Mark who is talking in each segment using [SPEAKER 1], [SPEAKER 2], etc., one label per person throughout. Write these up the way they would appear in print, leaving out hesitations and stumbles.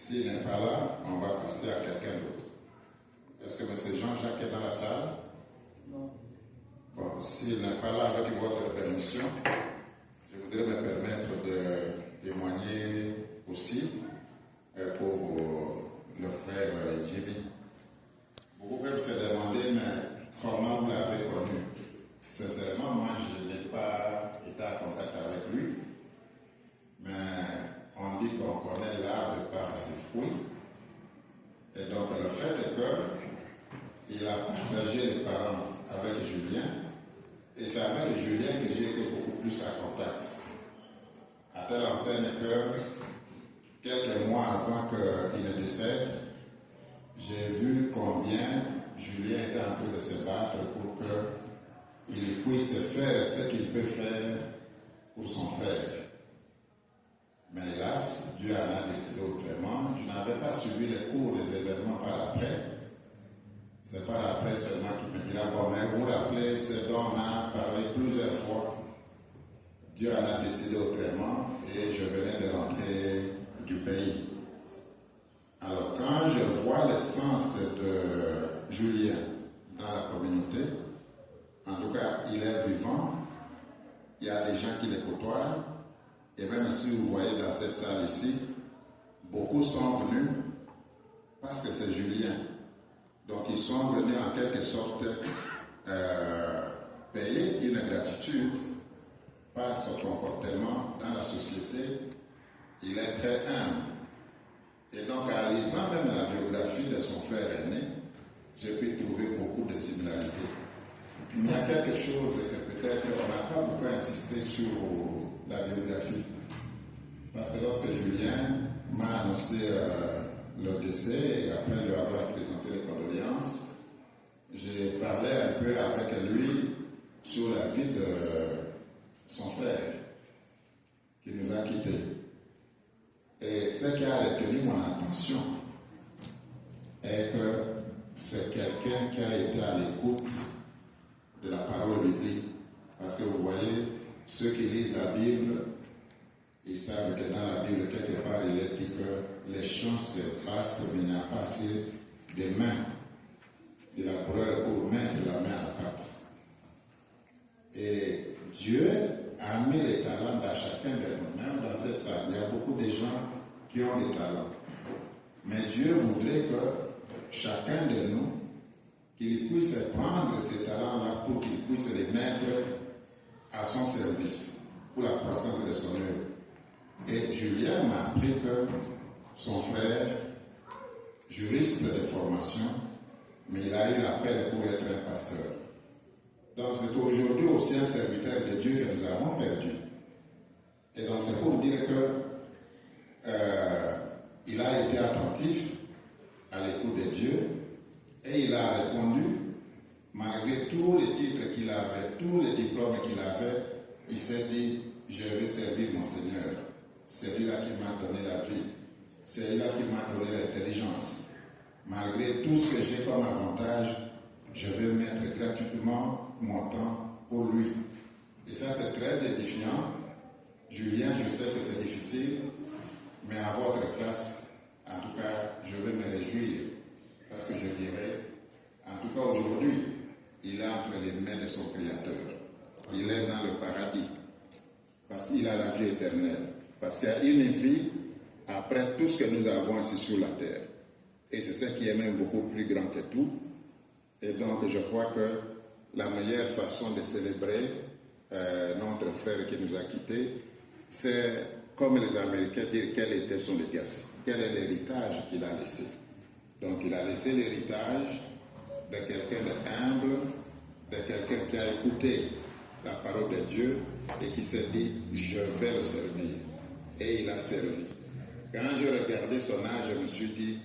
[SPEAKER 1] S'il n'est pas là, on va passer à quelqu'un d'autre. Est-ce que M. Jean-Jacques est dans la salle?
[SPEAKER 2] Non.
[SPEAKER 1] Bon, s'il n'est pas là, avec votre permission, je voudrais me permettre de témoigner aussi pour le frère Jimmy. Beaucoup peuvent se demander, mais comment vous l'avez connu? Sincèrement, moi, je n'ai pas été en contact avec lui, mais on dit qu'on connaît l'arbre par ses fruits. Et donc, le fait est qu'il a partagé les parents avec Julien, et c'est avec Julien que j'ai été beaucoup plus en contact. À telle enseigne que, quelques mois avant qu'il ne décède, j'ai vu combien Julien était en train de se battre pour qu'il puisse faire ce qu'il peut faire pour son frère. Mais hélas, Dieu en a décidé autrement. Je n'avais pas suivi les cours des événements par après. C'est par après seulement qu'il me dira, bon, mais vous vous rappelez ce dont on a parlé plusieurs fois. Dieu en a décidé autrement et je venais de rentrer du pays. Alors quand je vois le sens de Julien dans la communauté, en tout cas il est vivant, il y a des gens qui le côtoient, et même si vous voyez dans cette salle ici, beaucoup sont venus parce que c'est Julien. Donc ils sont venus en quelque sorte payer une gratitude par son comportement dans la société. Il est très humble. Et donc en lisant même la biographie de son frère aîné, j'ai pu trouver beaucoup de similarités. Il y a quelque chose que peut-être on n'a pas beaucoup insisté sur la biographie. Parce que lorsque Julien m'a annoncé le décès et après lui avoir présenté les condoléances, j'ai parlé un peu avec lui sur la vie de son frère qui nous a quittés. Et ce qui a retenu mon attention est que c'est quelqu'un qui a été à l'écoute de la parole biblique. Parce que vous voyez, ceux qui lisent la Bible, ils savent que dans la Bible, quelque part, il est dit que les champs se passent, mais il n'y a pas assez de mains, de la couleur pour mettre la main à la pâte. Et Dieu a mis les talents dans chacun de nous, même dans cette salle. Il y a beaucoup de gens qui ont des talents. Mais Dieu voudrait que chacun de nous, qu'il puisse prendre ces talents-là pour qu'il puisse les mettre à son service, pour la croissance de son œuvre. Et Julien m'a appris que son frère, juriste de formation, mais il a eu l'appel pour être un pasteur. Donc c'est aujourd'hui aussi un serviteur de Dieu que nous avons perdu. Et donc c'est pour dire que il a été attentif à l'écoute de Dieu et il a répondu, malgré tous les titres qu'il avait, tous les diplômes qu'il avait, il s'est dit, je vais servir mon Seigneur. C'est lui-là qui m'a donné la vie. C'est lui-là qui m'a donné l'intelligence. Malgré tout ce que j'ai comme avantage, je vais mettre gratuitement mon temps pour lui. Et ça, c'est très édifiant. Julien, je sais que c'est difficile, mais à votre place, en tout cas, je vais me réjouir. Parce que je dirais, en tout cas aujourd'hui, il est entre les mains de son Créateur. Il est dans le paradis. Parce qu'il a la vie éternelle. Parce qu'il y a une vie après tout ce que nous avons ici sur la terre. Et c'est ce qui est même beaucoup plus grand que tout. Et donc je crois que la meilleure façon de célébrer notre frère qui nous a quittés, c'est comme les Américains disent quel était son legacy, quel est l'héritage qu'il a laissé. Donc il a laissé l'héritage de quelqu'un d'humble, de quelqu'un qui a écouté la parole de Dieu et qui s'est dit je vais le servir. Et il a servi. Quand je regardais son âge, je me suis dit,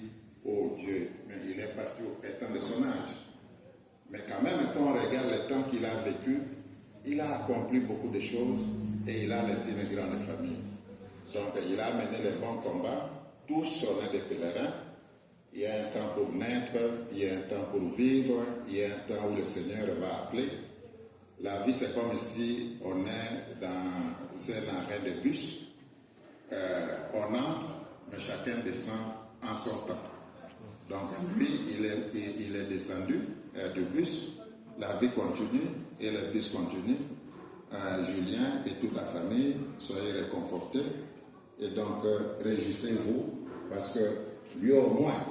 [SPEAKER 1] oh Dieu, mais il est parti au temps de son âge. Mais quand même, quand on regarde le temps qu'il a vécu, il a accompli beaucoup de choses et il a laissé une grande famille. Donc il a mené les bons combats, tous sont des pèlerins. Il y a un temps pour naître, il y a un temps pour vivre, il y a un temps où le Seigneur va appeler. La vie, c'est comme si on est dans un arrêt de bus. On entre, mais chacun descend en sortant. Donc lui, il est descendu du bus, la vie continue et le bus continue. Julien et toute la famille, soyez réconfortés et donc réjouissez-vous parce que lui au moins,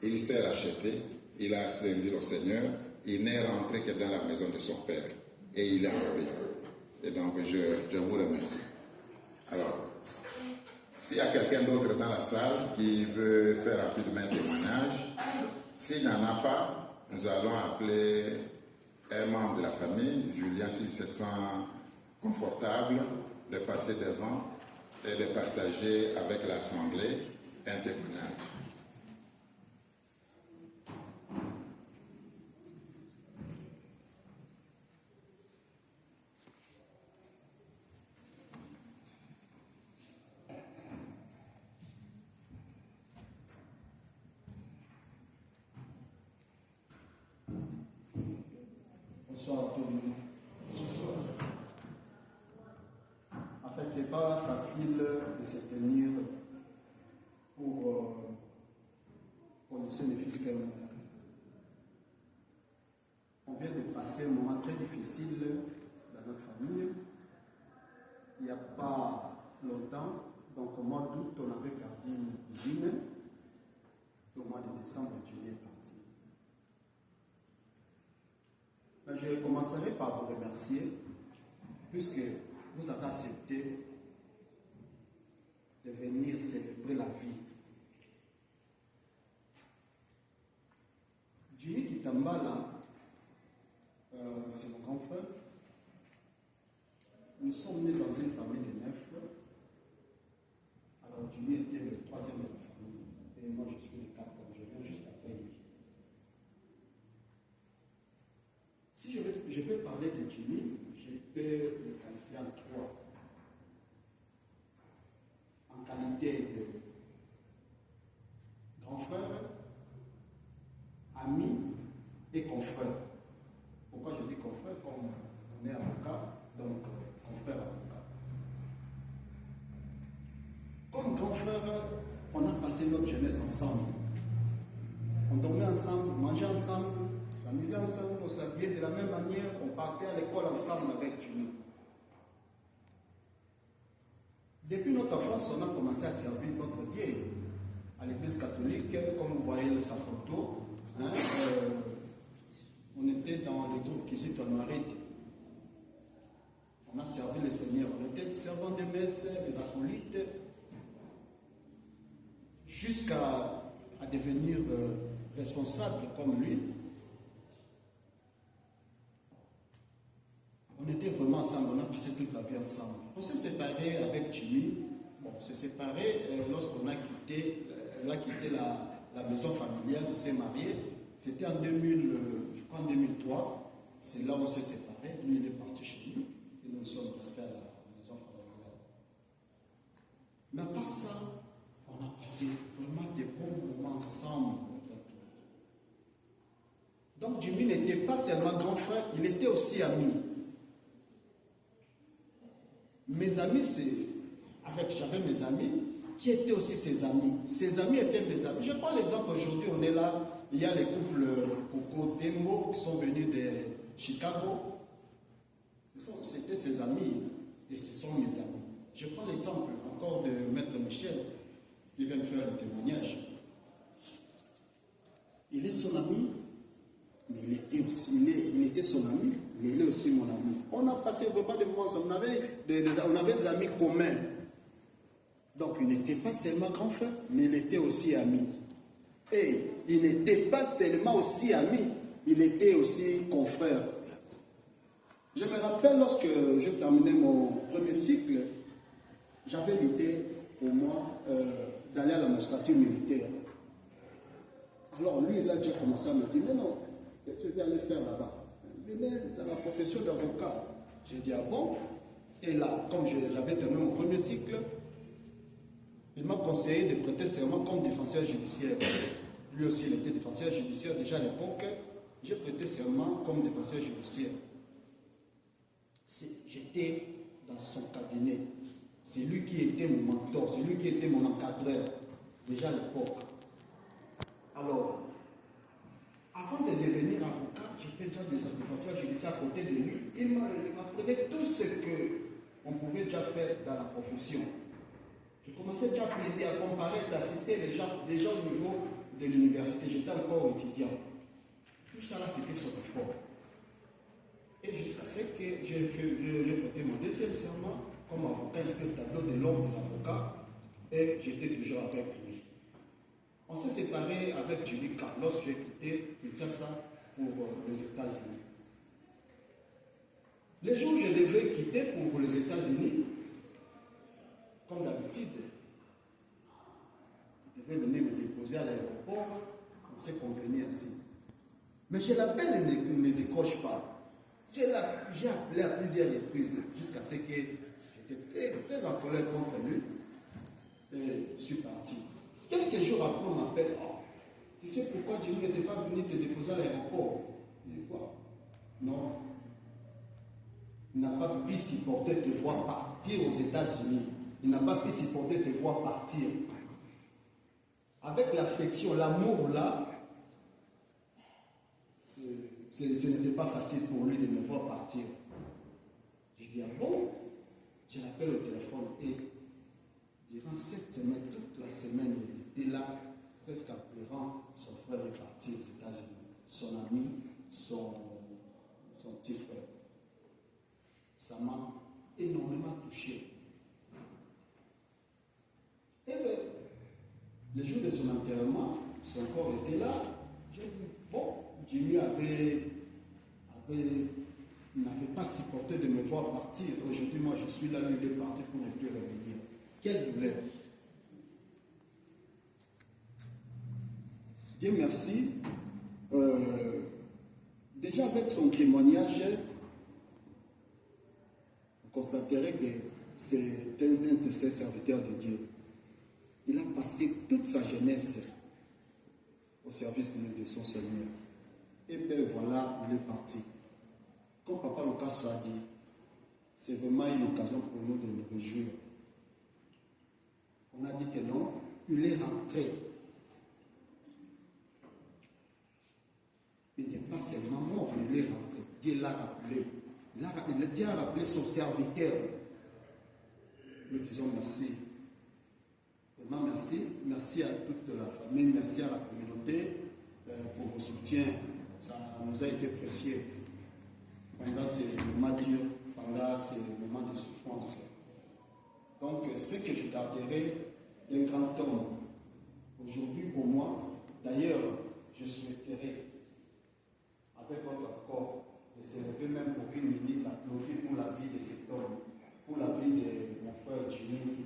[SPEAKER 1] il s'est racheté, il a servi au Seigneur, il n'est rentré que dans la maison de son père et il est en paix. Et donc je vous remercie. Alors, s'il y a quelqu'un d'autre dans la salle qui veut faire rapidement un témoignage, s'il n'y en a pas, nous allons appeler un membre de la famille, Julien, s'il se sent confortable de passer devant et de partager avec l'Assemblée un témoignage.
[SPEAKER 2] Bonsoir à tout le monde. En fait, c'est pas facile de se tenir pour prononcer les fils qu'on a. On vient de passer un moment très difficile dans notre famille. Il n'y a pas longtemps, donc au mois d'août, on avait perdu une cousine. Au mois de décembre, Dieu est parti. Je commencerai par vous remercier, puisque vous avez accepté de venir célébrer la vie. Jimmy Kitambala, c'est mon grand frère. Nous sommes nés dans une famille de 9. Alors Jimmy était le troisième de la famille, et moi je suis le quatrième, je viens juste après lui. Si je peux parler de Jimmy, je peux le qualifier en 3. En qualité de grand frère, ami et confrère. Pourquoi je dis confrère? Comme on est avocat, donc confrère avocat. Comme grand frère, on a passé notre jeunesse ensemble. On dormait ensemble, on mangeait ensemble, on s'amusait ensemble, on s'habillait de la même manière, on partait à l'école ensemble avec Jimmy. Depuis notre enfance, on a commencé à servir notre Dieu à l'église catholique, comme vous voyez sa photo. On était dans le groupe qui s'est honoré. On a servi le Seigneur. On était servant de messe, des acolytes, jusqu'à devenir responsable comme lui. On était vraiment ensemble, on a passé toute la vie ensemble. On s'est séparés avec Jimmy. Bon, on s'est séparés lorsqu'on a quitté, la maison familiale, on s'est marié. C'était en 2003. C'est là où on s'est séparés. Lui, il est parti chez lui. Et nous sommes restés à la maison familiale. Mais à part ça, on a passé vraiment des bons moments ensemble. Donc Jimmy n'était pas seulement grand frère, il était aussi ami. Mes amis, j'avais mes amis qui étaient aussi ses amis. Ses amis étaient mes amis. Je prends l'exemple aujourd'hui, on est là, il y a les couples Coco Dembo qui sont venus de Chicago. C'était ses amis et ce sont mes amis. Je prends l'exemple encore de Maître Michel qui vient de faire le témoignage. Il est son ami, mais il était son ami, mais il est aussi mon ami. On a passé vraiment des moments ensemble. On avait des amis communs. Donc il n'était pas seulement grand frère, mais il était aussi ami. Et il n'était pas seulement aussi ami, il était aussi confrère. Je me rappelle lorsque je terminais mon premier cycle, j'avais l'idée pour moi d'aller à la magistrature militaire. Alors lui, il a déjà commencé à me dire, non, tu vas aller faire là-bas. Venez dans la profession d'avocat. J'ai dit, ah bon? Et là, comme j'avais terminé mon premier cycle, il m'a conseillé de prêter serment comme défenseur judiciaire. Lui aussi, il était défenseur judiciaire déjà à l'époque. J'ai prêté serment comme défenseur judiciaire. J'étais dans son cabinet. C'est lui qui était mon mentor, c'est lui qui était mon encadreur. déjà à l'époque. Alors, avant de devenir avocat, j'étais déjà des observations, je disais à côté de lui, il m'apprenait tout ce qu'on pouvait déjà faire dans la profession. Je commençais déjà à plaider, à comparer, à assister les gens, déjà au niveau de l'université. J'étais encore étudiant. Tout ça là, c'était son effort. Et jusqu'à ce que j'ai porté mon deuxième serment comme avocat inscrit au tableau de l'ordre des avocats et j'étais toujours avec lui. On s'est séparés avec Julika lorsque j'ai quitté Kinshasa pour les États-Unis. Les jours où je devais quitter pour les États-Unis, comme d'habitude, il devait venir me déposer à l'aéroport, on s'est convenu ainsi. Mais je l'appelle et ne décroche pas. J'ai appelé à plusieurs reprises jusqu'à ce que j'étais très en colère contre lui et je suis parti. Quelques jours après, on m'appelle. Oh, tu sais pourquoi Dieu n'était pas venu te déposer à l'aéroport? Je dis quoi? Non. Il n'a pas pu supporter de te voir partir aux États-Unis. Il n'a pas pu supporter de te voir partir. Avec l'affection, l'amour là, ce n'était pas facile pour lui de me voir partir. J'ai dit, ah bon? Je l'appelle au téléphone et durant cette semaine, toute la semaine, il était là, presque en pleurant. Son frère est parti aux États-Unis. Son ami, son petit frère. Ça m'a énormément touché. Et bien, le jour de son enterrement, son corps était là. J'ai dit, bon, Jimmy n'avait pas supporté de me voir partir. Aujourd'hui, moi, je suis là, lui, il est parti pour ne plus revenir. Quelle douleur. Dieu merci. Déjà, avec son témoignage, on constaterait que c'est un de ses serviteurs de Dieu. Il a passé toute sa jeunesse au service de son Seigneur. Et bien voilà, il est parti. Comme Papa Lucas a dit, c'est vraiment une occasion pour nous de nous réjouir. On a dit que non, il est rentré. Il n'est pas seulement mort, il est rentré. Dieu l'a rappelé. Dieu a rappelé son serviteur. Nous disons merci. Vraiment merci. Merci à toute la famille, merci à la communauté pour vos soutiens. Ça nous a été précieux pendant ces moments durs, pendant ces moments de souffrance. Donc, ce que je garderai d'un grand homme, aujourd'hui pour moi, d'ailleurs, je souhaiterais, avec votre accord, de se lever même pour une minute, applaudir pour la vie de cet homme, pour la vie de mon frère Jimmy,